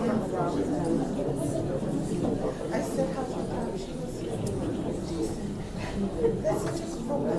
I said, how you come? She said, that's such a problem.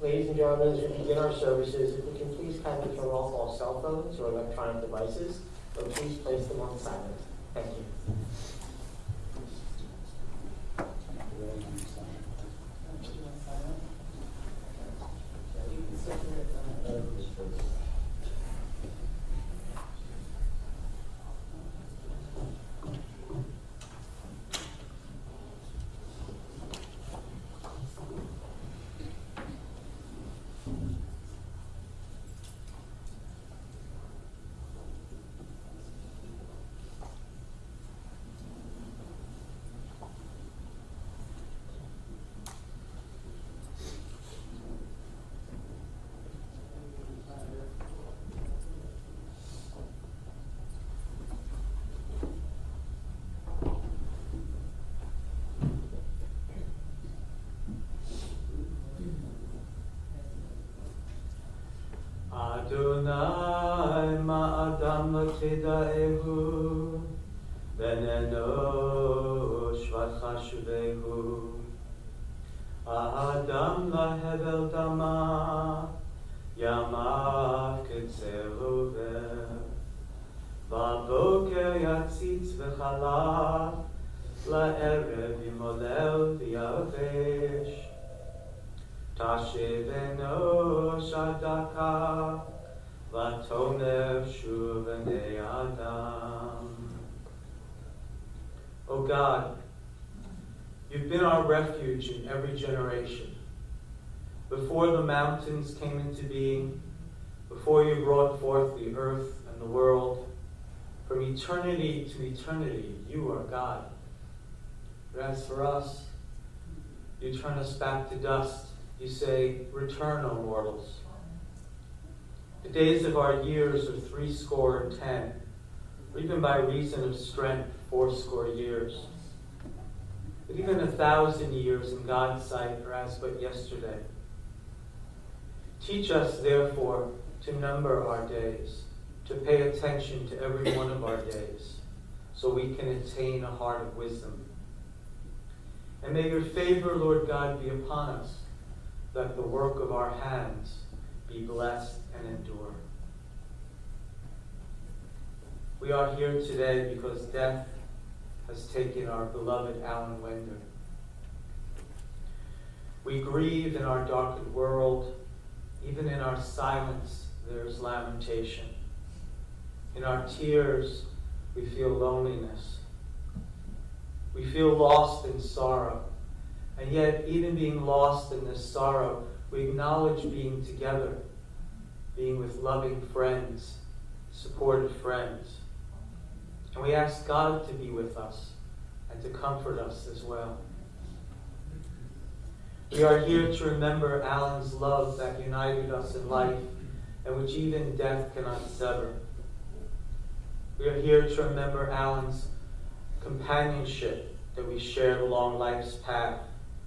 Ladies and gentlemen, as we begin our services, if we can please kindly turn off all cell phones or electronic devices, or please place them on silent. Thank you. Adonai ma'adam l'tida'ehu v'nenosh v'chashuvehu Adam lahevel dama yamav ketzeru v'boker yatzitz v'chalav la'erev yimolel v'yavesh Tashiveno Shadaka Vatonev Shuvene Adam. O God, you've been our refuge in every generation. Before the mountains came into being, before you brought forth the earth and the world, from eternity to eternity, you are God. But as for us, you turn us back to dust. You say, return, O mortals. The days of our years are 70, or even by reason of strength, 80 years. But even 1,000 years in God's sight are as but yesterday. Teach us, therefore, to number our days, to pay attention to every one of our days, so we can attain a heart of wisdom. And may your favor, Lord God, be upon us, that the work of our hands be blessed and endure. We are here today because death has taken our beloved Alan Wender. We grieve in our darkened world. Even in our silence, there is lamentation. In our tears, we feel loneliness. We feel lost in sorrow. And yet, even being lost in this sorrow, we acknowledge being together, being with loving friends, supportive friends. And we ask God to be with us and to comfort us as well. We are here to remember Alan's love that united us in life and which even death cannot sever. We are here to remember Alan's companionship that we shared along life's path,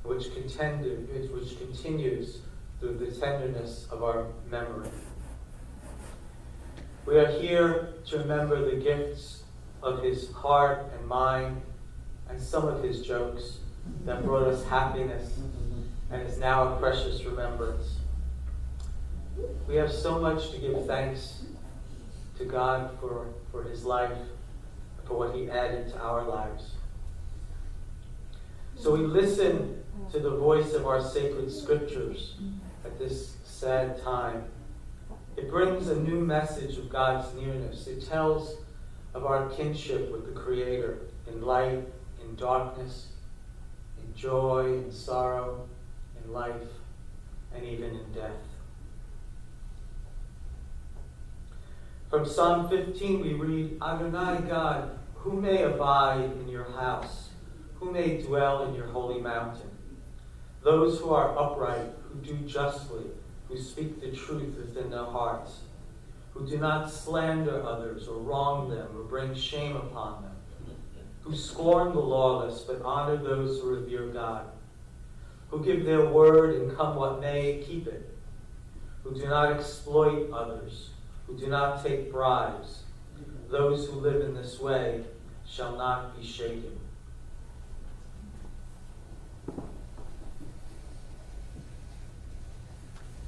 which continues through the tenderness of our memory. We are here to remember the gifts of his heart and mind and some of his jokes that brought us happiness and is now a precious remembrance. We have so much to give thanks to God for his life, for what he added to our lives. So we listen to the voice of our sacred scriptures at this sad time. It brings a new message of God's nearness. It tells of our kinship with the Creator in light, in darkness, in joy, in sorrow, in life, and even in death. From Psalm 15 we read, Adonai God, who may abide in your house? Who may dwell in your holy mountain? Those who are upright, who do justly, who speak the truth within their hearts, who do not slander others or wrong them or bring shame upon them, who scorn the lawless but honor those who revere God, who give their word and come what may, keep it, who do not exploit others, who do not take bribes. Those who live in this way shall not be shaken.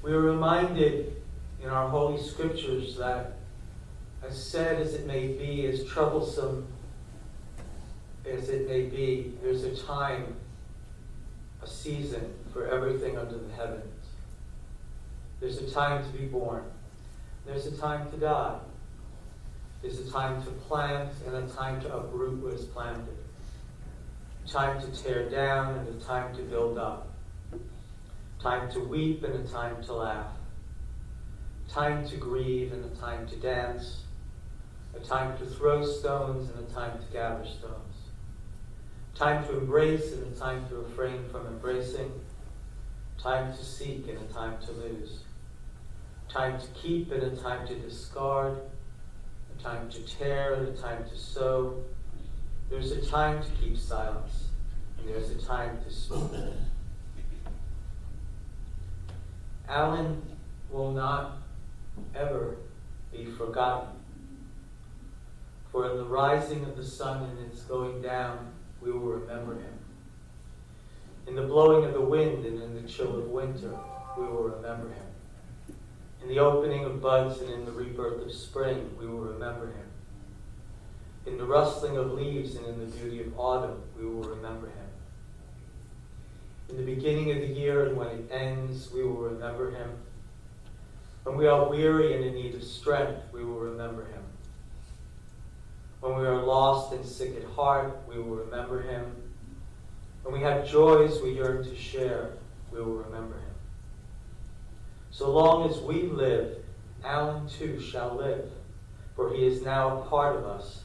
We are reminded in our Holy Scriptures that, as sad as it may be, as troublesome as it may be, there's a time, a season for everything under the heavens. There's a time to be born. There's a time to die. There's a time to plant and a time to uproot what is planted. A time to tear down and a time to build up. Time to weep and a time to laugh. Time to grieve and a time to dance. A time to throw stones and a time to gather stones. Time to embrace and a time to refrain from embracing. Time to seek and a time to lose. Time to keep and a time to discard. A time to tear and a time to sow. There's a time to keep silence and there's a time to speak. Alan will not ever be forgotten. For in the rising of the sun and its going down, we will remember him. In the blowing of the wind and in the chill of winter, we will remember him. In the opening of buds and in the rebirth of spring, we will remember him. In the rustling of leaves and in the beauty of autumn, we will remember him. In the beginning of the year and when it ends, we will remember him. When we are weary and in need of strength, we will remember him. When we are lost and sick at heart, we will remember him. When we have joys we yearn to share, we will remember him. So long as we live, Alan too shall live, for he is now a part of us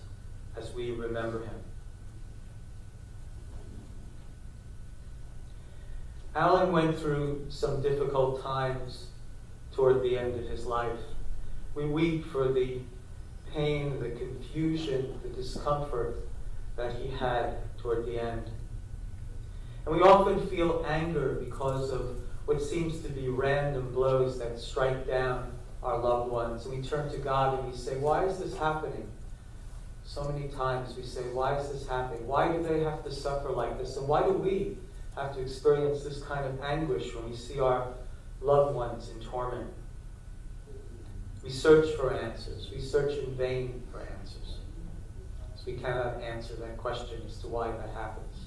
as we remember him. Alan went through some difficult times toward the end of his life. We weep for the pain, the confusion, the discomfort that he had toward the end. And we often feel anger because of what seems to be random blows that strike down our loved ones. And we turn to God and we say, why is this happening? So many times we say, why is this happening? Why do they have to suffer like this? And why do we have to experience this kind of anguish when we see our loved ones in torment? We search for answers. We search in vain for answers. So we cannot answer that question as to why that happens.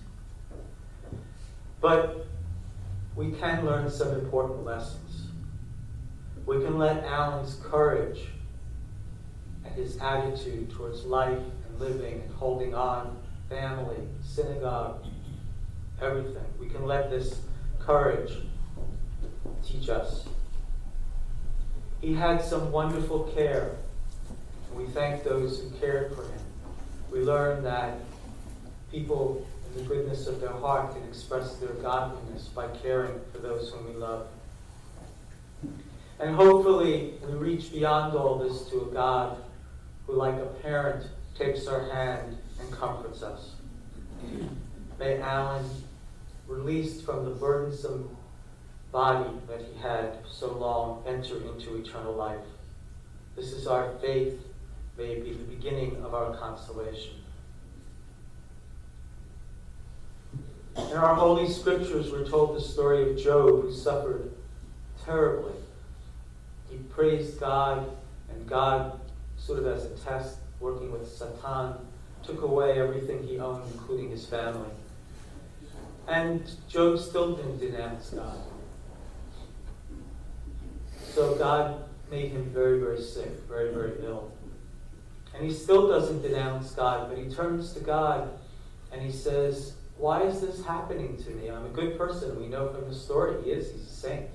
But we can learn some important lessons. We can let Alan's courage and his attitude towards life and living and holding on, family, synagogue, everything. We can let this courage teach us. He had some wonderful care, and we thank those who cared for him. We learn that people, in the goodness of their heart, can express their godliness by caring for those whom we love. And hopefully, we reach beyond all this to a God who, like a parent, takes our hand and comforts us. May Alan, released from the burdensome body that he had so long, enter into eternal life. This is our faith. May it be the beginning of our consolation. In our Holy Scriptures, we're told the story of Job, who suffered terribly. He praised God, and God, sort of as a test, working with Satan, took away everything he owned, including his family. And Job still didn't denounce God. So God made him very, very sick, very, very ill. And he still doesn't denounce God, but he turns to God and he says, why is this happening to me? I'm a good person. We know from the story he's a saint.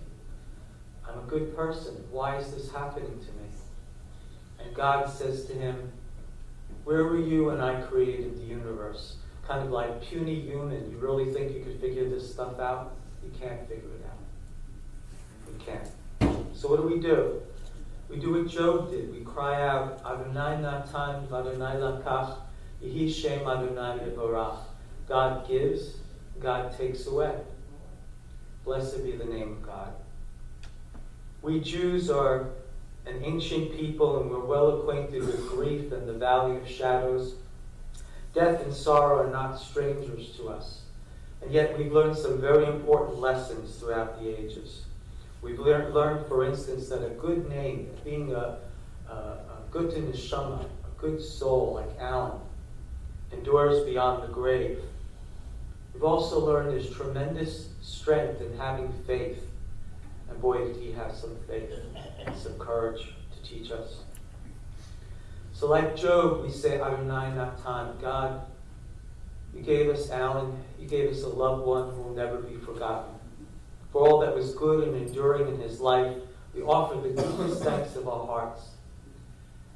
I'm a good person. Why is this happening to me? And God says to him, where were you when I created the universe? Kind of like puny human. You really think you could figure this stuff out? You can't figure it out. You can't. So what do? We do what Job did. We cry out, Adonai natan v'Adonai lakach, Yehi Shem Adonai Yevorach. God gives, God takes away. Blessed be the name of God. We Jews are an ancient people, and we're well acquainted with grief and the valley of shadows. Death and sorrow are not strangers to us. And yet we've learned some very important lessons throughout the ages. We've learned, for instance, that a good name, being a good neshama, a good soul like Alan, endures beyond the grave. We've also learned there's tremendous strength in having faith. And boy, did he have some faith and some courage to teach us. So like Job, we say, Adonai natan, God, you gave us Alan, you gave us a loved one who will never be forgotten. For all that was good and enduring in his life, we offer the deepest thanks of our hearts.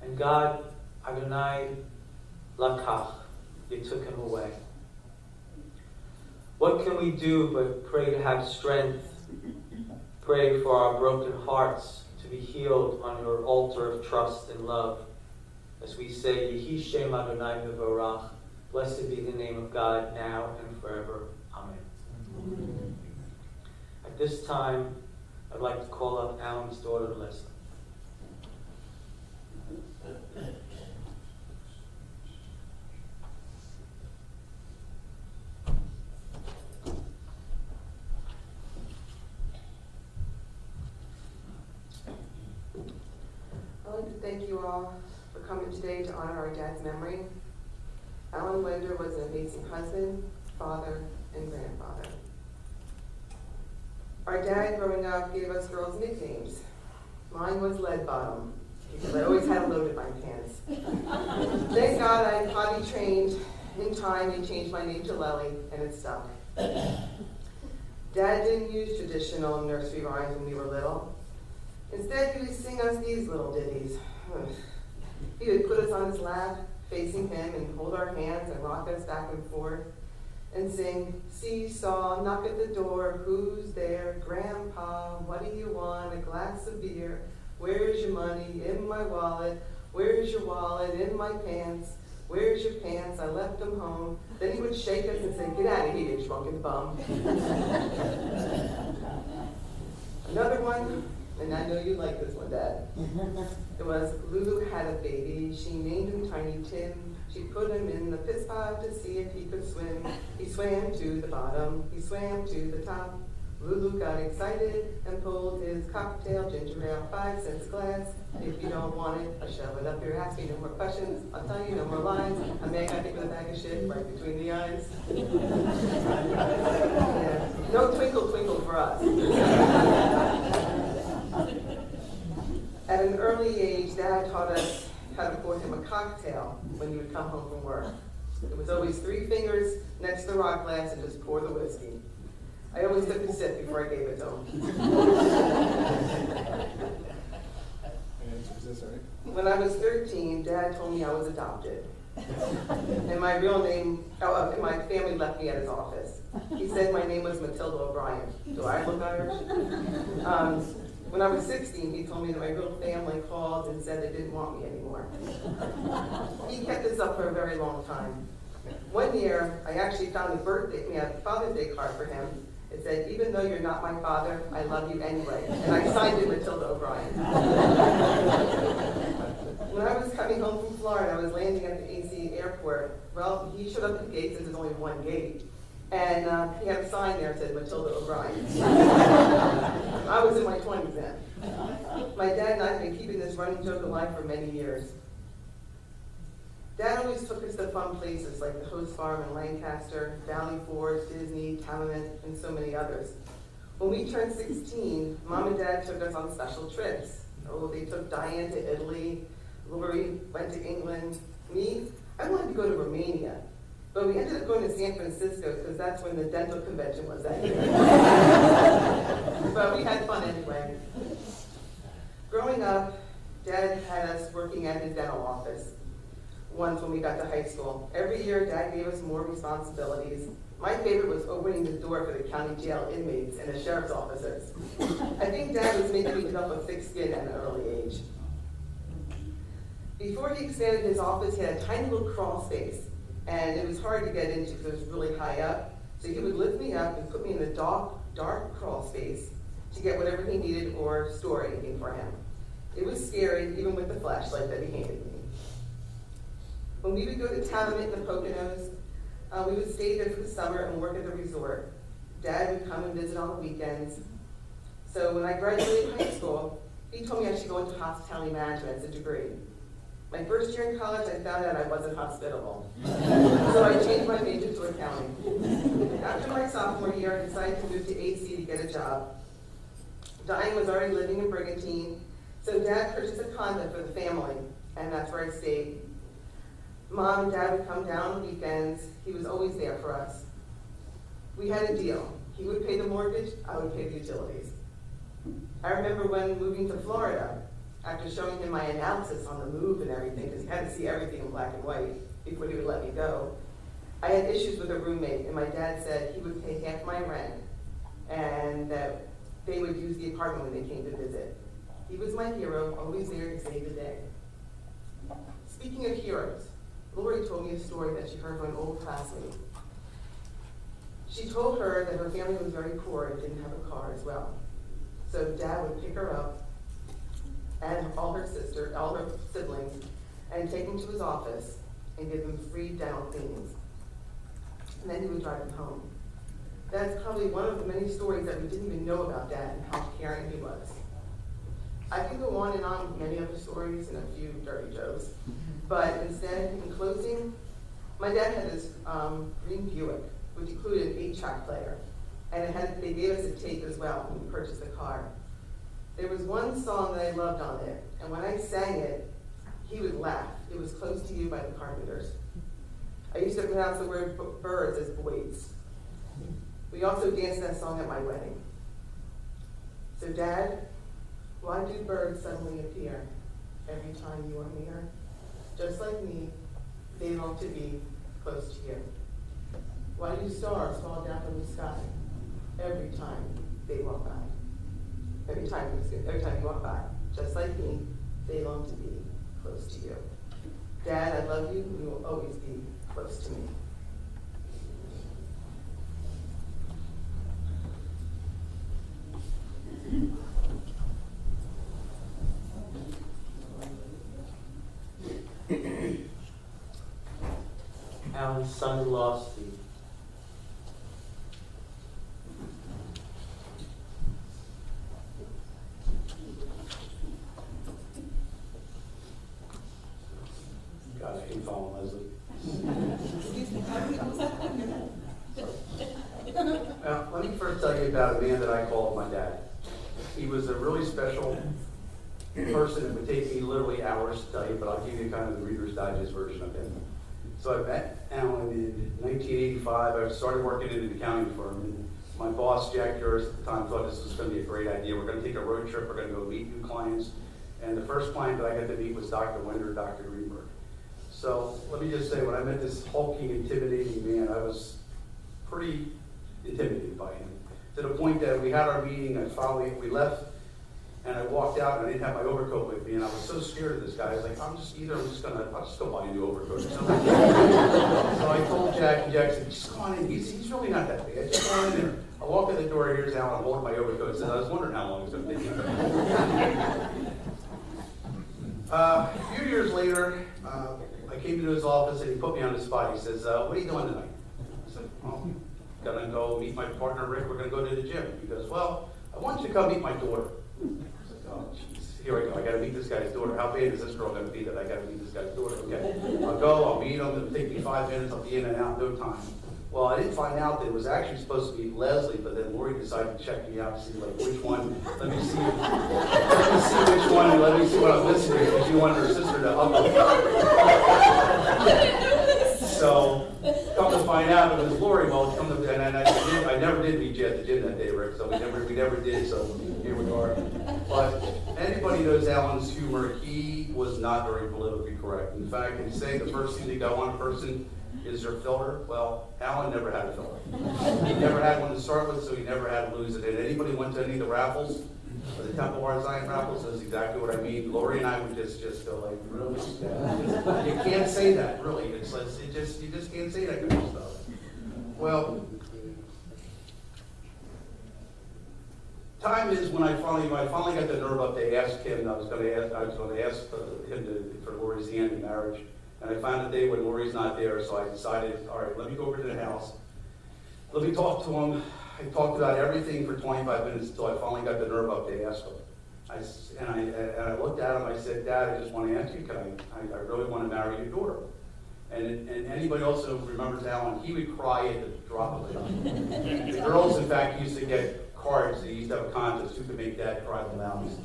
And God, Adonai lakach, you took him away. What can we do but pray to have strength, pray for our broken hearts to be healed on your altar of trust and love? As we say, Yehi Shem Adonai Yevorach, blessed be the name of God now and forever. Amen. Amen. At this time, I'd like to call up Alan's daughter, Leslie. I'd like to thank you all for coming today to honor our dad's memory. Alan Wender was an amazing husband, father, and grandfather. Our dad, growing up, gave us girls nicknames. Mine was Lead Bottom, because I always had a load in my pants. Thank God I potty trained in time and changed my name to Lely, and it stuck. Dad didn't use traditional nursery rhymes when we were little. Instead, he would sing us these little ditties. He would put us on his lap, facing him, and hold our hands and rock us back and forth, and sing, seesaw, knock at the door, who's there? Grandpa, what do you want? A glass of beer. Where's your money? In my wallet. Where's your wallet? In my pants. Where's your pants? I left them home. Then he would shake us and say, get out of here, you drunken bum. Another one, and I know you like this one, Dad. It was, Lulu had a baby. She named him Tiny Tim. She put him in the piss pot to see if he could swim. He swam to the bottom. He swam to the top. Lulu got excited and pulled his cocktail ginger ale 5 cents glass. If you don't want it, I'll shove it up your ass. No more questions. I'll tell you no more lies. A man got hit with a bag of shit right between the eyes. Yeah. No twinkle twinkle for us. At an early age, Dad taught us how to pour him a cocktail when he would come home from work. It was always 3 fingers next to the rock glass and just pour the whiskey. I always took a sip before I gave it to him. When I was 13, Dad told me I was adopted. And my real name, and my family left me at his office. He said my name was Matilda O'Brien. Do I look Irish? When I was 16, he told me that my real family called and said they didn't want me anymore. He kept this up for a very long time. One year, I actually found a Father's Day card for him. It said, "Even though you're not my father, I love you anyway." And I signed it Matilda O'Brien. When I was coming home from Florida, I was landing at the AC airport. Well, he showed up at the gate, since there's only one gate. And he had a sign there that said Matilda O'Brien. I was in my 20s then. My dad and I have been keeping this running joke alive for many years. Dad always took us to fun places like the Host Farm in Lancaster, Valley Forge, Disney, Talent, and so many others. When we turned 16, Mom and Dad took us on special trips. Oh, they took Diane to Italy, Lori went to England. Me, I wanted to go to Romania. But we ended up going to San Francisco because that's when the dental convention was that year. But we had fun anyway. Growing up, Dad had us working at his dental office. Once when we got to high school. Every year, Dad gave us more responsibilities. My favorite was opening the door for the county jail inmates and the sheriff's officers. I think Dad was making me develop a thick skin at an early age. Before he expanded his office, he had a tiny little crawl space, and it was hard to get into because it was really high up. So he would lift me up and put me in a dark crawl space to get whatever he needed or store anything for him. It was scary, even with the flashlight that he handed me. When we would go to Talent in the Poconos, we would stay there for the summer and work at the resort. Dad would come and visit on the weekends. So when I graduated high school, he told me I should go into hospitality management as a degree. My first year in college, I found out I wasn't hospitable. So I changed my major to accounting. After my sophomore year, I decided to move to AC to get a job. Diane was already living in Brigantine, so Dad purchased a condo for the family, and that's where I stayed. Mom and Dad would come down on weekends. He was always there for us. We had a deal. He would pay the mortgage, I would pay the utilities. I remember when moving to Florida, after showing him my analysis on the move and everything, because he had to see everything in black and white before he would let me go, I had issues with a roommate, and my dad said he would pay half my rent and that they would use the apartment when they came to visit. He was my hero, always there to save the day. Speaking of heroes, Lori told me a story that she heard from an old classmate. She told her that her family was very poor and didn't have a car as well. So Dad would pick her up and all her siblings, and take them to his office and give them free dental cleanings. And then he would drive them home. That's probably one of the many stories that we didn't even know about Dad and how caring he was. I could go on and on with many other stories and a few dirty jokes. But instead, in closing, my dad had this green Buick, which included an 8-track player. And they gave us a tape as well when we purchased the car. There was one song that I loved on it, and when I sang it, he would laugh. It was Close to You by the Carpenters. I used to pronounce the word birds as boys. We also danced that song at my wedding. So Dad, why do birds suddenly appear every time you are near? Just like me, they long to be close to you. Why do stars fall down from the sky every time they walk by? Every time you walk by, just like me, they long to be close to you. Dad, I love you, and you will always be close to me. Alan's son-in-law, Steve. God, I hate following Leslie. Let me first tell you about a man that I called my dad. He was a really special person. It would take me literally hours to tell you, but I'll give you kind of the Reader's Digest version of him. So I met Alan in 1985. I started working in an accounting firm, and my boss, Jack Juris, at the time thought this was going to be a great idea. We're going to take a road trip. We're going to go meet new clients. And the first client that I got to meet was Dr. Wender, Dr. Greenberg. So let me just say, when I met this hulking, intimidating man, I was pretty intimidated by him, to the point that we had our meeting, we left, And I walked out and I didn't have my overcoat with me, and I was so scared of this guy. I was like, I'll just go buy a new overcoat or something. So I told Jack, and Jack said, just go on in. He's really not that bad. Just go on in there. I walk in the door, here's Alan holding my overcoat. I was wondering how long it was going to take. A few years later, I came into his office and he put me on the spot. He says, what are you doing tonight? I said, well, I'm going to go meet my partner Rick. We're going to go to the gym. He goes, well, I want you to come meet my daughter. I said, oh, jeez, here I go. I got to meet this guy's daughter. How bad is this girl going to be that I got to meet this guy's daughter? Okay, I'll go, I'll meet him. It'll take me 5 minutes. I'll be in and out in no time. Well, I didn't find out that it was actually supposed to be Leslie, but then Lori decided to check me out to see like which one. Let me see which one, and let me see what I'm listening to, because she wanted her sister to upload. So, come to find out it was Lori. Well, I never did meet you at the gym that day, Rick. So we never did. So here we are. But anybody knows Alan's humor. He was not very politically correct. In fact, they say the first thing they go on a person is their filter. Well, Alan never had a filter. He never had one to start with, so he never had to lose it. And anybody went to any of the raffles, the Temple Art Zion raffles, knows exactly what I mean. Lori and I would just go like, really? You can't say that, really. It's like, you just can't say that kind of stuff. Well, time is when I finally got the nerve up to ask him. I was going to ask him for Lori's hand in marriage. And I found a day when Lori's not there, so I decided, all right, let me go over to the house. Let me talk to him. I talked about everything for 25 minutes until I finally got the nerve up to ask him. I looked at him, I said, Dad, I just want to ask you, I really want to marry your daughter. And anybody else who remembers Alan, he would cry at the drop of a dime. The girls, in fact, used to get cards. They used to have a contest who could make Dad cry the loudest.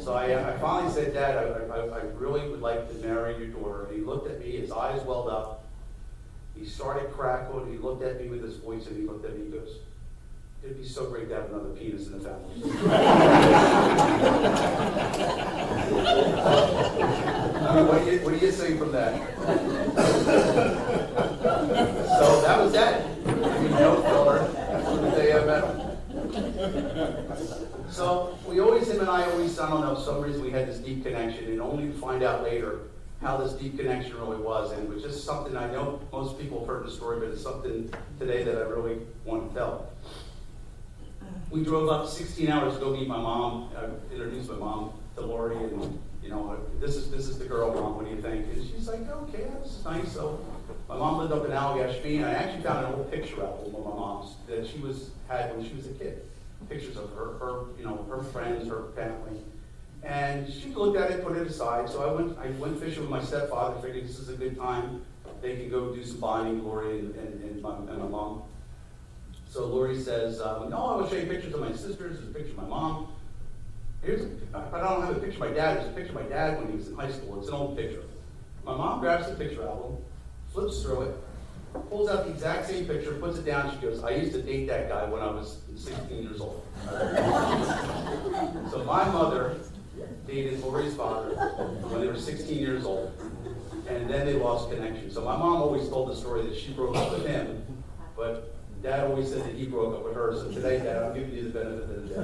So I finally said, Dad, I really would like to marry your daughter. And he looked at me, his eyes welled up. He started crackling. He looked at me with his voice, and he looked at me and goes, it'd be so great to have another penis in the family. What do you say from that? So that was that. I mean, no filler. From the day I met him. So him and I always, I don't know, for some reason we had this deep connection, and only to find out later how this deep connection really was. And it was just something I know most people have heard the story, but it's something today that I really want to tell. We drove up 16 hours to go meet my mom. I introduced my mom to Lori, and this is the girl, Mom. What do you think? And she's like, okay, this is nice. So my mom lived up in Allagash, and I actually found an old picture album of my mom's that she had when she was a kid. Pictures of her friends, her family. And she looked at it, put it aside. So I went fishing with my stepfather, figured this is a good time. They can go do some bonding, Lori and my mom. So Lori says, no, I want to show you pictures of my sisters. There's a picture of my mom. I don't have a picture of my dad. There's a picture of my dad when he was in high school. It's an old picture. My mom grabs the picture album, flips through it, pulls out the exact same picture, puts it down. She goes, I used to date that guy when I was 16 years old. So my mother dated Lori's father when they were 16 years old, and then they lost connection. So my mom always told the story that she broke up with him, but Dad always said that he broke up with her. So today, Dad, I'm giving you the benefit of the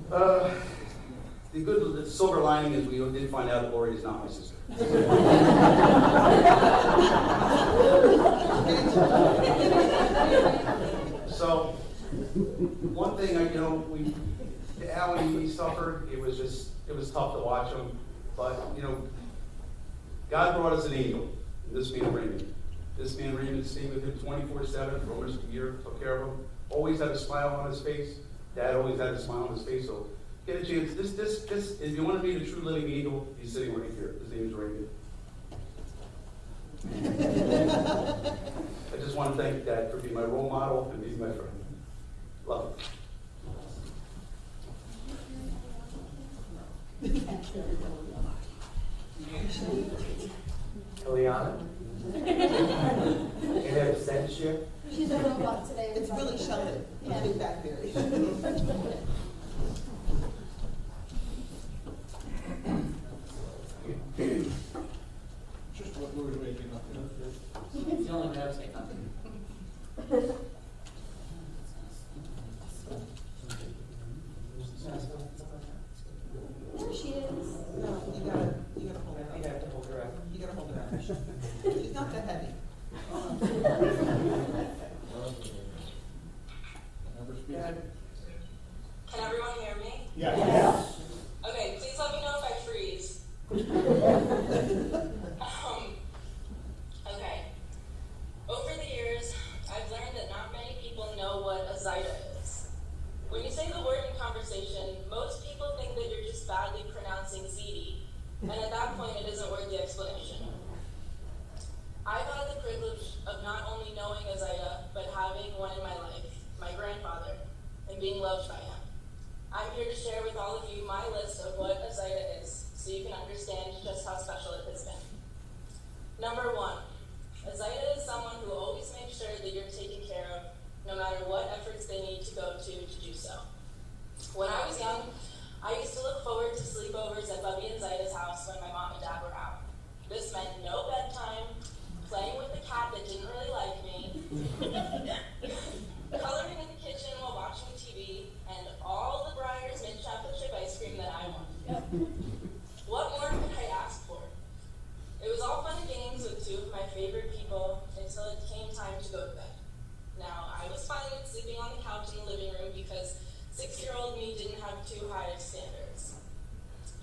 doubt. The silver lining is we did find out that Lori is not my sister. So, one thing, Alan, he suffered. It was tough to watch him. But, God brought us an angel. This man Raymond. This man Raymond stayed with him 24/7 for almost a year, took care of him. Always had a smile on his face. Dad always had a smile on his face. So get a chance. This. If you want to meet a true living angel, he's sitting right here. His name is Raymond. I just want to thank Dad for being my role model and being my friend. Love you. Eliana? Any other sense here? She's a robot today. It's really sheltered. Yeah. Big back there. Just what we were waking up to. It's the only way I was saying nothing. pronouncing ZD, and at that point it isn't worth the explanation. I've had the privilege of not only knowing Isaiah, but having one in my life, my grandfather, and being loved by him. I'm here to share with all of you my list of what Isaiah is, so you can understand just how special it has been. Number 1, Isaiah is someone who always makes sure that you're taken care of, no matter what efforts they need to go to do so. When I was young, I used to look forward to sleepovers at Bubby and Zaida's house when my mom and dad were out. This meant no bedtime, playing with the cat that didn't really like me, coloring in the kitchen while watching TV, and all the Breyers mint chocolate chip ice cream that I wanted. What more could I ask for? It was all fun and games with two of my favorite people until it came time to go to bed. Now, I was fine with sleeping on the couch in the living room because 6-year-old me didn't have too high of standards.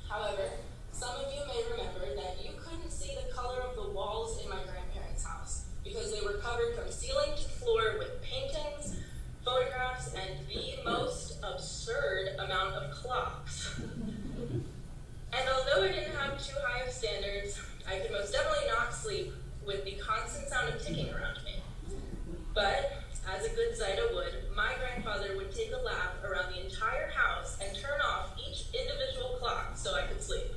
However, some of you may remember that you couldn't see the color of the walls in my grandparents' house because they were covered from ceiling to floor with paintings, photographs, and the most absurd amount of clocks. And although I didn't have too high of standards, I could most definitely not sleep with the constant sound of ticking around me. But, as a good Zaida would, my grandfather would take a lap around the entire house and turn off each individual clock so I could sleep.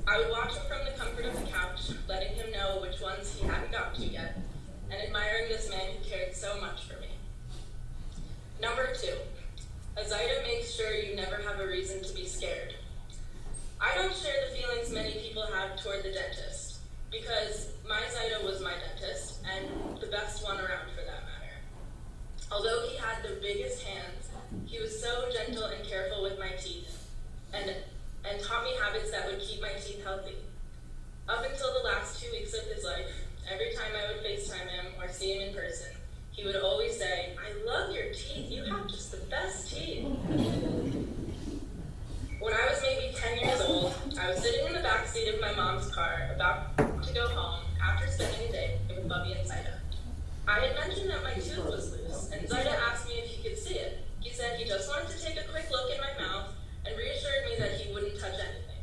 I would watch him from the comfort of the couch, letting him know which ones he hadn't got to yet, and admiring this man who cared so much for me. Number 2, Zaida makes sure you never have a reason to be scared. I don't share the feelings many people have toward the dentist, because my Zaida was my dentist, and the best one around for that matter. Although he had the biggest hands, he was so gentle and careful with my teeth, and taught me habits that would keep my teeth healthy. Up until the last 2 weeks of his life, every time I would FaceTime him or see him in person, he would always say, "I love your teeth, you have just the best teeth." When I was maybe 10 years old, I was sitting in the back seat of my mom's car, about to go home after spending a day with Bubby and Zaida. I had mentioned that my tooth was loose, and Zaida asked me if he could see it. He said he just wanted to take a quick look in my mouth and reassured me that he wouldn't touch anything.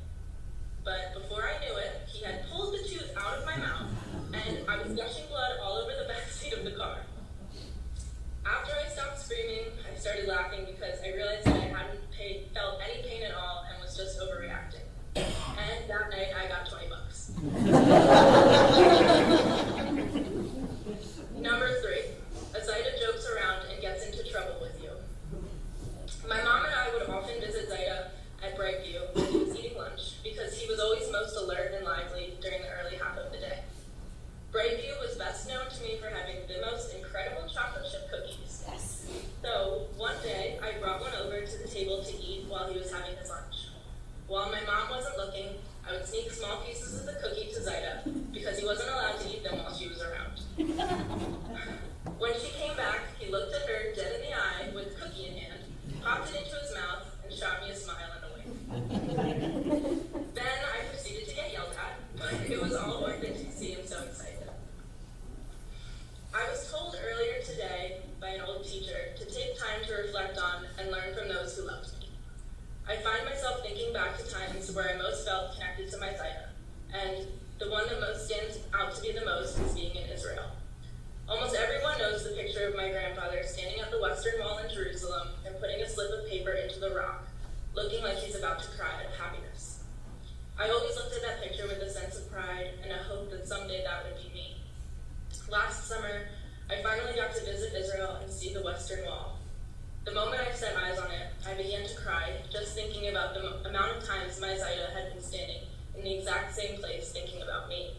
But before I knew it, he had pulled the tooth out of my mouth, and I was gushing blood all over the back seat of the car. After I stopped screaming, I started laughing because I realized that I hadn't felt any pain at all and was just overreacting. And that night, I got $20. Number 3, Zaida jokes around and gets into trouble with you. My mom and I would often visit Zaida at Brightview when he was eating lunch because he was always most alert and lively during the early half of the day. Brightview was best known to me for having the most incredible chocolate chip cookies. Yes. So, one day, I brought one over to the table to eat while he was having his lunch. While my mom wasn't looking, I would sneak small pieces of the cookie to Zaida because he wasn't allowed to eat them while she was around. When she came back, he looked at her dead in the eye with the cookie in hand, popped it into his mouth, and shot me a smile and a wink. Then I proceeded to get yelled at, but it was all worth it to see him so excited. I was told earlier today by an old teacher to take time to reflect on and learn from those who loved me. I find myself thinking back to times where I most felt connected to my Zaida, and the one that most stands out to be the most is being in Israel. Almost everyone knows the picture of my grandfather standing at the Western Wall in Jerusalem and putting a slip of paper into the rock, looking like he's about to cry out of happiness. I always looked at that picture with a sense of pride and a hope that someday that would be me. Last summer, I finally got to visit Israel and see the Western Wall. The moment I set eyes on it, I began to cry, just thinking about the amount of times my Zaida had been standing in the exact same place thinking about me.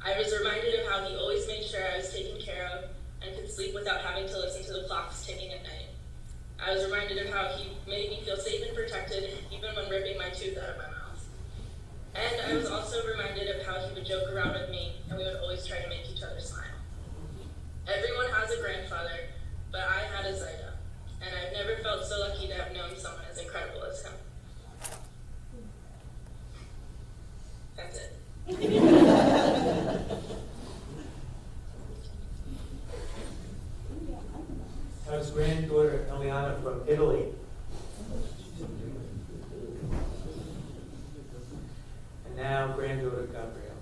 I was reminded of how he always made sure I was taken care of and could sleep without having to listen to the clocks ticking at night. I was reminded of how he made me feel safe and protected even when ripping my tooth out of my mouth. And I was also reminded of how he would joke around with me and we would always try to make each other smile. Everyone has a grandfather, but I had a Zaida, and I've never felt so lucky to have known someone as incredible as him. That's it. That was granddaughter Eliana from Italy. now granddaughter Gabrielle.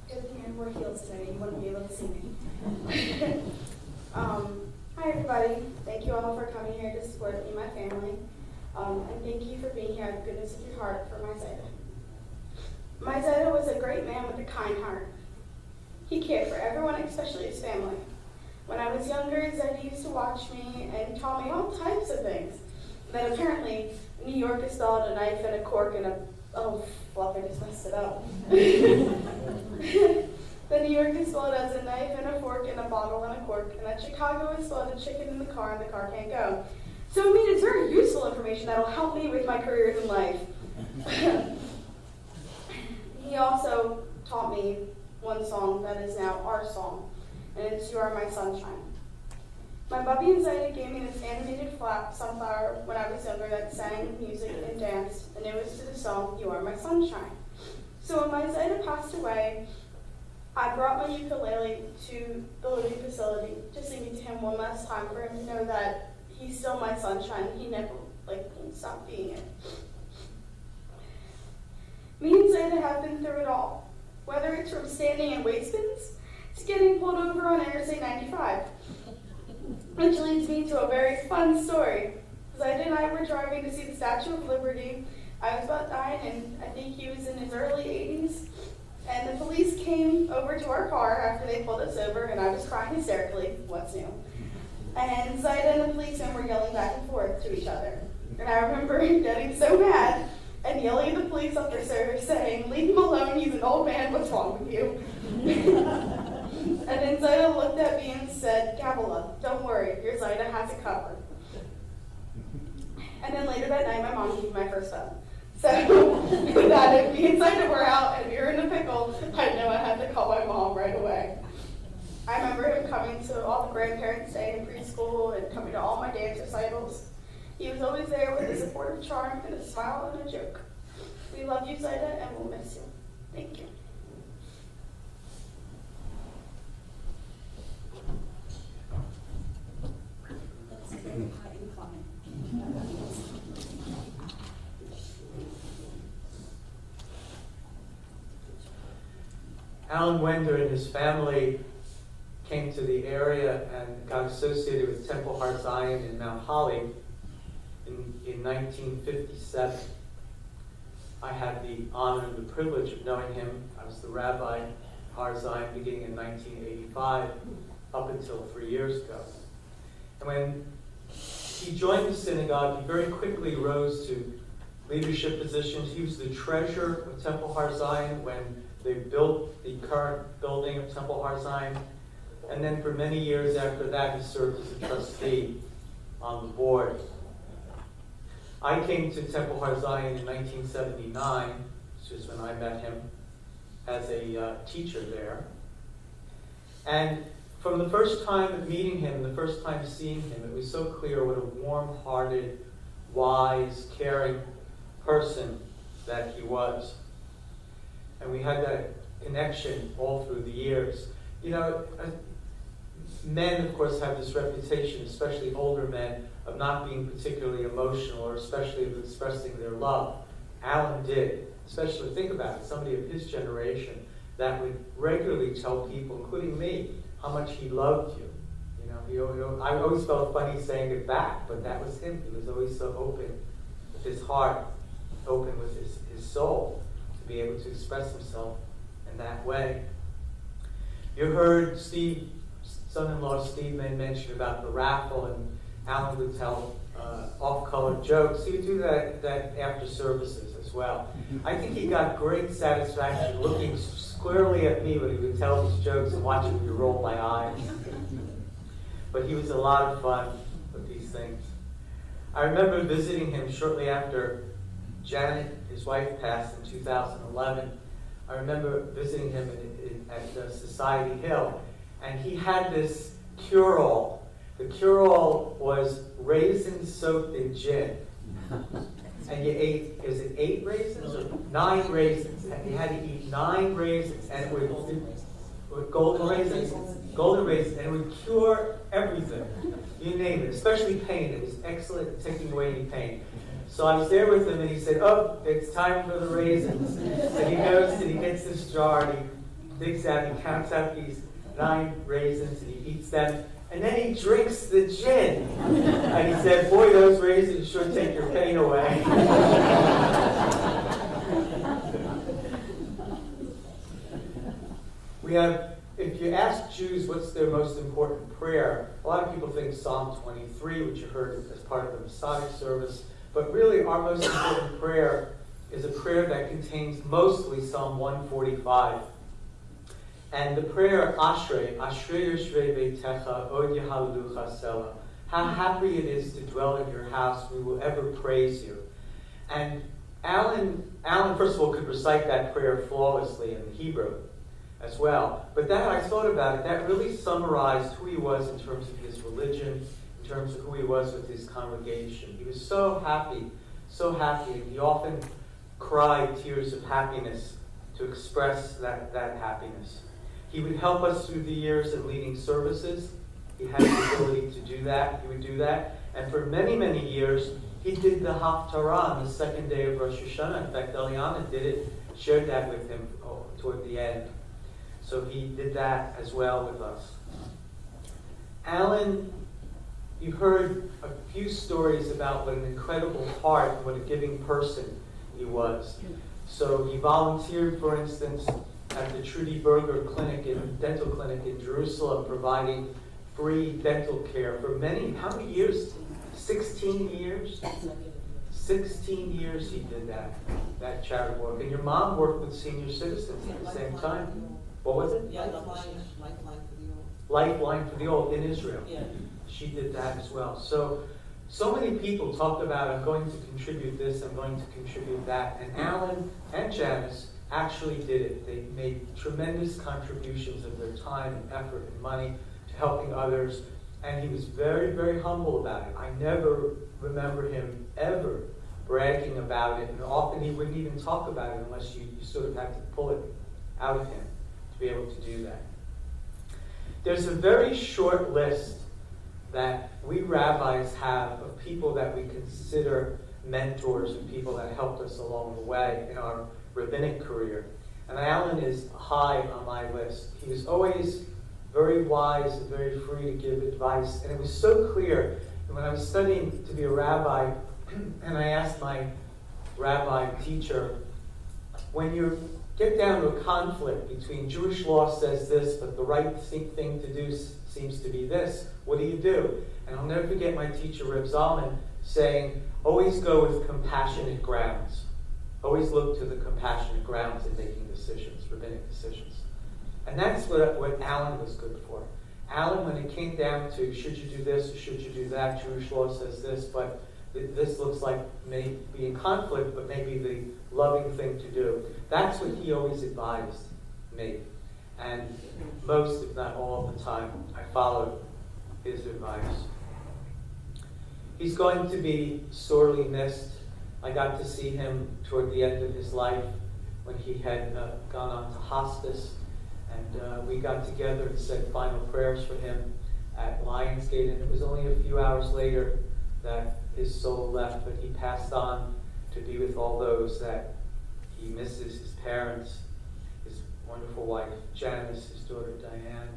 Good thing I wore heels today. You wouldn't be able to see me. Hi, everybody. Thank you all for coming here to support me and my family. And thank you for being here out of the goodness of your heart for my Zayda. My Zayda was a great man with a kind heart. He cared for everyone, especially his family. When I was younger, Zayda used to watch me and taught me all types of things. Then apparently, New York has spelled a knife and a cork and a... Oh, fluff, I just messed it up. The New York is spelled as a knife and a fork and a bottle and a cork, and that Chicago is spelled a chicken in the car and the car can't go. So I mean, it's very useful information that will help me with my career in life. He also taught me one song that is now our song, and it's You Are My Sunshine. My Bubby and Zayda gave me this animated sunflower when I was younger that sang music and danced, and it was to the song You Are My Sunshine. So when my Zayda passed away, I brought my ukulele to the living facility to sing it to him one last time for him to know that he's still my sunshine. He never won't stop being it. Me and Zayda have been through it all, whether it's from standing in waste bins to getting pulled over on Interstate 95. Which leads me to a very fun story. Zayda and I were driving to see the Statue of Liberty. I was about 9, and I think he was in his early 80s. And the police came over to our car after they pulled us over, and I was crying hysterically. What's new? And Zayda and the policeman were yelling back and forth to each other. And I remember getting so mad and yelling at the police officer saying, "Leave him alone, he's an old man, what's wrong with you?" And then Zayda looked at me and said, "Gabala, don't worry, your Zayda has it covered." And then later that night, my mom gave me my first phone. So that if me and Zayda were out and we were in a pickle, I know I had to call my mom right away. I remember him coming to all the grandparents' day in preschool and coming to all my dance recitals. He was always there with a supportive charm and a smile and a joke. We love you, Zayda, and we'll miss you. Thank you. Alan Wender and his family came to the area and got associated with Temple Har Zion in Mount Holly in 1957. I had the honor and the privilege of knowing him. I was the rabbi at Har Zion beginning in 1985 up until 3 years ago. And when he joined the synagogue, he very quickly rose to leadership positions. He was the treasurer of Temple Har Zion when they built the current building of Temple Har Zion. And then for many years after that, he served as a trustee on the board. I came to Temple Har Zion in 1979, which is when I met him, as a teacher there. And from the first time of meeting him, the first time seeing him, it was so clear what a warm-hearted, wise, caring person that he was. And we had that connection all through the years. You know, men, of course, have this reputation, especially older men, of not being particularly emotional or especially of expressing their love. Alan did. Especially, think about it, somebody of his generation that would regularly tell people, including me, how much he loved you. You know, I always felt funny saying it back, but that was him. He was always so open with his heart, open with his soul, to be able to express himself in that way. You heard Steve, son-in-law Steve made mention about the raffle, and Alan would tell off-color jokes. He would do that after services as well. I think he got great satisfaction looking squarely at me when he would tell these jokes and watching me roll my eyes. But he was a lot of fun with these things. I remember visiting him shortly after Janet, his wife, passed in 2011. I remember visiting him at Society Hill, and he had this cure-all. The cure-all was raisins soaked in gin. And you ate, is it 8 raisins or 9 raisins? And you had to eat 9 raisins, and it would, with golden raisins, and it would cure everything. You name it, especially pain. It was excellent at taking away any pain. So I was there with him, and he said, "Oh, it's time for the raisins." And he goes and he gets this jar, and he digs out, he counts out these 9 raisins, and he eats them, and then he drinks the gin. And he said, "Boy, those raisins sure take your pain away." We have, if you ask Jews what's their most important prayer, a lot of people think Psalm 23, which you heard as part of the Messiah service. But really, our most important prayer is a prayer that contains mostly Psalm 145. And the prayer, Ashrei Yoshrei Beitecha, Od Yehalucha Sela. How happy it is to dwell in your house. We will ever praise you. And Alan, first of all, could recite that prayer flawlessly in Hebrew as well. But then I thought about it. That really summarized who he was in terms of his religion, in terms of who he was with his congregation. He was so happy, and he often cried tears of happiness to express that happiness. He would help us through the years in leading services. He had the ability to do that. He would do that. And for many, many years, he did the Haftarah on the second day of Rosh Hashanah. In fact, Eliana shared that with him toward the end. So he did that as well with us. Alan, you heard a few stories about what an incredible heart, what a giving person he was. So he volunteered, for instance, at the Trudy Berger dental clinic in Jerusalem, providing free dental care for how many years? 16 years? 16 years he did that charity work. And your mom worked with senior citizens at the same time. What was it? Yeah, Lifeline for the Old. Lifeline for the Old in Israel. Yeah. She did that as well. So many people talked about, I'm going to contribute this, I'm going to contribute that. And Alan and Janice actually did it. They made tremendous contributions of their time and effort and money to helping others. And he was very, very humble about it. I never remember him ever bragging about it. And often he wouldn't even talk about it unless you sort of had to pull it out of him to be able to do that. There's a very short list that we rabbis have of people that we consider mentors and people that helped us along the way in our rabbinic career. And Alan is high on my list. He was always very wise and very free to give advice. And it was so clear that when I was studying to be a rabbi, and I asked my rabbi teacher, when you get down to a conflict between Jewish law says this, but the right thing to do seems to be this, what do you do? And I'll never forget my teacher, Reb Zalman, saying, always go with compassionate grounds. Always look to the compassionate grounds in making decisions, rabbinic decisions. And that's what Alan was good for. Alan, when it came down to should you do this or should you do that, Jewish law says this, but this looks like may be in conflict, but maybe the loving thing to do. That's what he always advised me. And most, if not all of the time, I followed his advice. He's going to be sorely missed. I got to see him toward the end of his life when he had gone on to hospice. And we got together and said final prayers for him at Lionsgate. And it was only a few hours later that his soul left, but he passed on to be with all those that he misses, his parents, his wonderful wife Janice, his daughter Diane,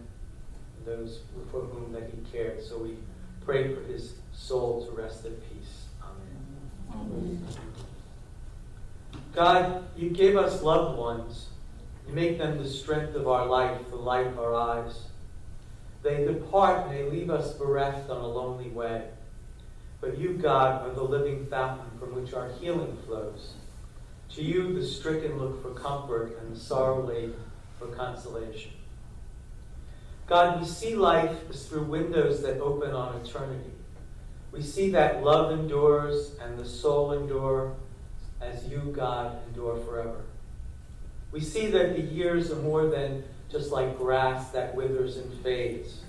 and those for whom that he cared. So we pray for his soul to rest in peace. Amen. God, you give us loved ones. You make them the strength of our life, the light of our eyes. They depart and they leave us bereft on a lonely way. But you, God, are the living fountain from which our healing flows. To you, the stricken look for comfort and the sorrow laid for consolation. God, we see life as through windows that open on eternity. We see that love endures and the soul endure as you, God, endure forever. We see that the years are more than just like grass that withers and fades.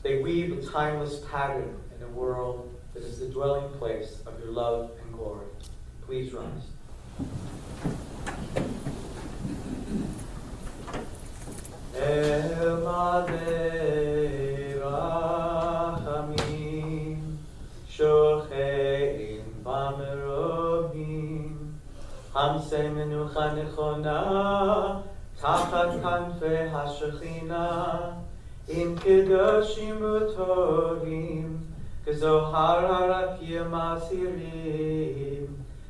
They weave a timeless pattern in a world that is the dwelling place of your love and glory. Please rise. Malei Rachamim, Shochein Bamerobim, Hamsei Menucha Nechona, Tachat Kanfei HaShechina, Im Kedoshim Utovim, Kezohar HaRakim Asirim,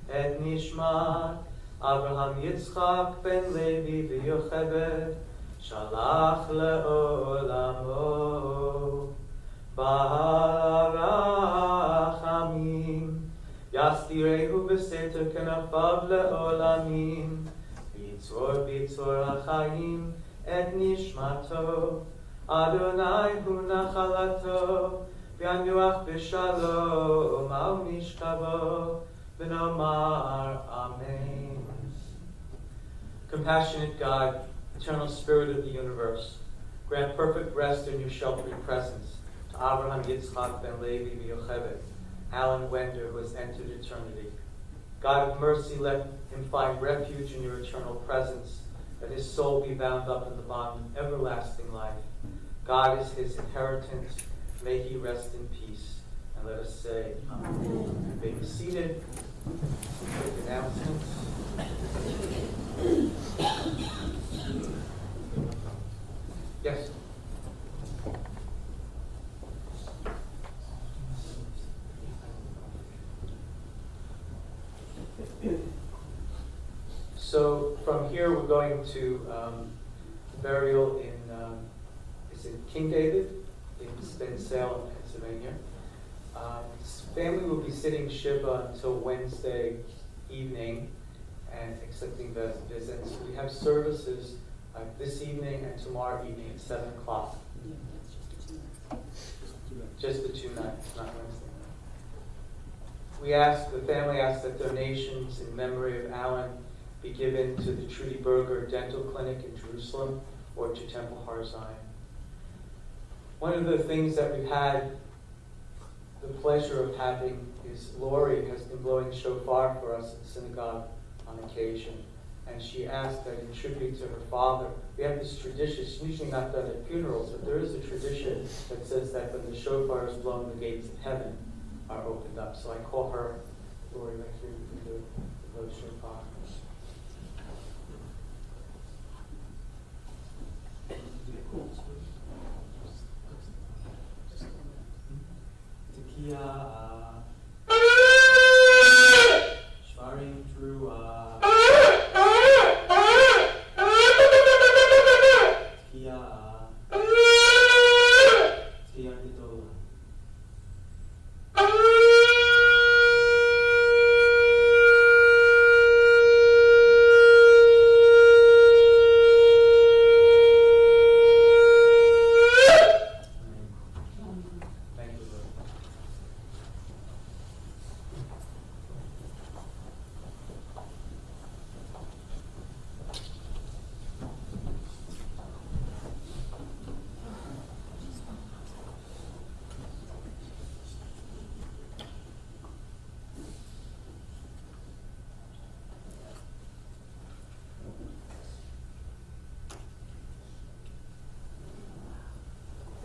Et Nishmat, Abraham Yitzchak Ben Levi V'Yocheved, Shalach Le'olamo, Ba'arachamim, Yastirehu B'Seter Kenafav Le'olamim, B'Yitzor HaChaim, Et Nishmato, Adonai Hu Nachalato, V'Yanuach B'Shalom Al Mishkavo, V'Nomar Amen. Compassionate God, eternal Spirit of the universe, grant perfect rest in your sheltering presence to Abraham Yitzchak Ben Levi V'Yocheved, Alan Wender, who has entered eternity. God of mercy, let him find refuge in your eternal presence, that his soul be bound up in the bond of everlasting life. God is his inheritance. May he rest in peace. And let us say, Amen. Be seated. Quick announcements. Yes. So from here we're going to burial in is it King David in Salem, Pennsylvania. His family will be sitting Shiva until Wednesday evening and accepting the visits. We have services this evening and tomorrow evening at 7 o'clock. Just the 2 nights, not Wednesday night. The family asks that donations in memory of Alan be given to the Trudy Berger Dental Clinic in Jerusalem or to Temple Har Zion. One of the things that we've had the pleasure of having is Lori has been blowing shofar for us at the synagogue on occasion. And she asked that in tribute to her father, we have this tradition, it's usually not done at funerals, but there is a tradition that says that when the shofar is blown, the gates of heaven are opened up. So I call her, Lori, right here, you can do the shofar. Tekiya, Shvarim through Tekiya, Tekiya Gedola. Thank you, Lord.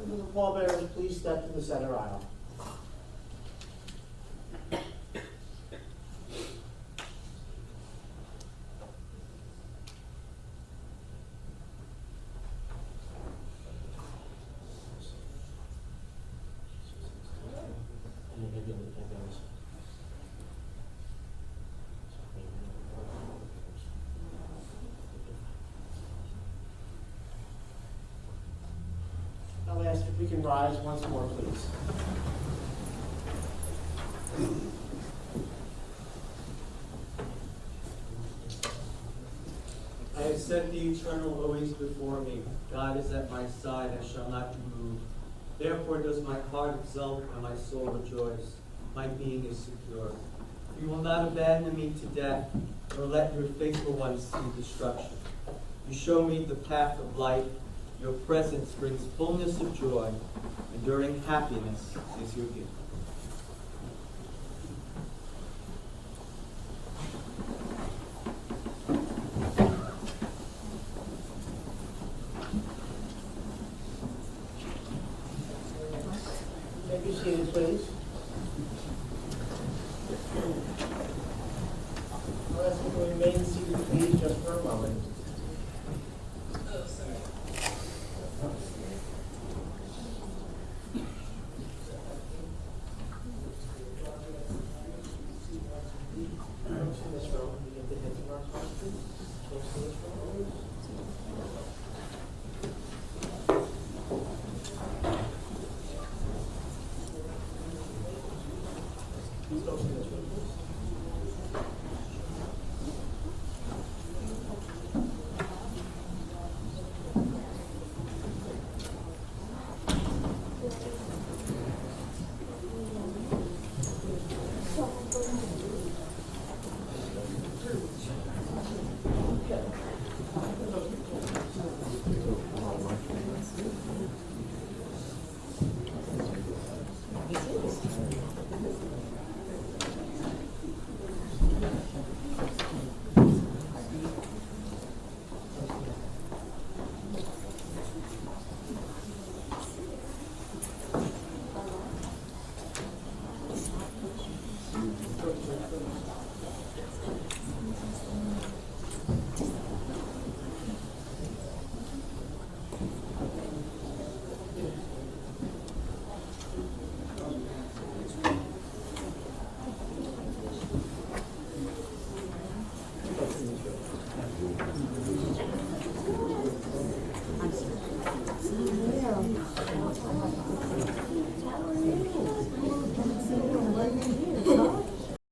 Will the pallbearers please step to the center aisle? I'll ask if we can rise once more, please. I have set the eternal always before me. God is at my side, I shall not be moved. Therefore does my heart exult and my soul rejoice. My being is secure. You will not abandon me to death, nor let your faithful ones see destruction. You show me the path of life. Your presence brings fullness of joy. Enduring happiness is your gift. please.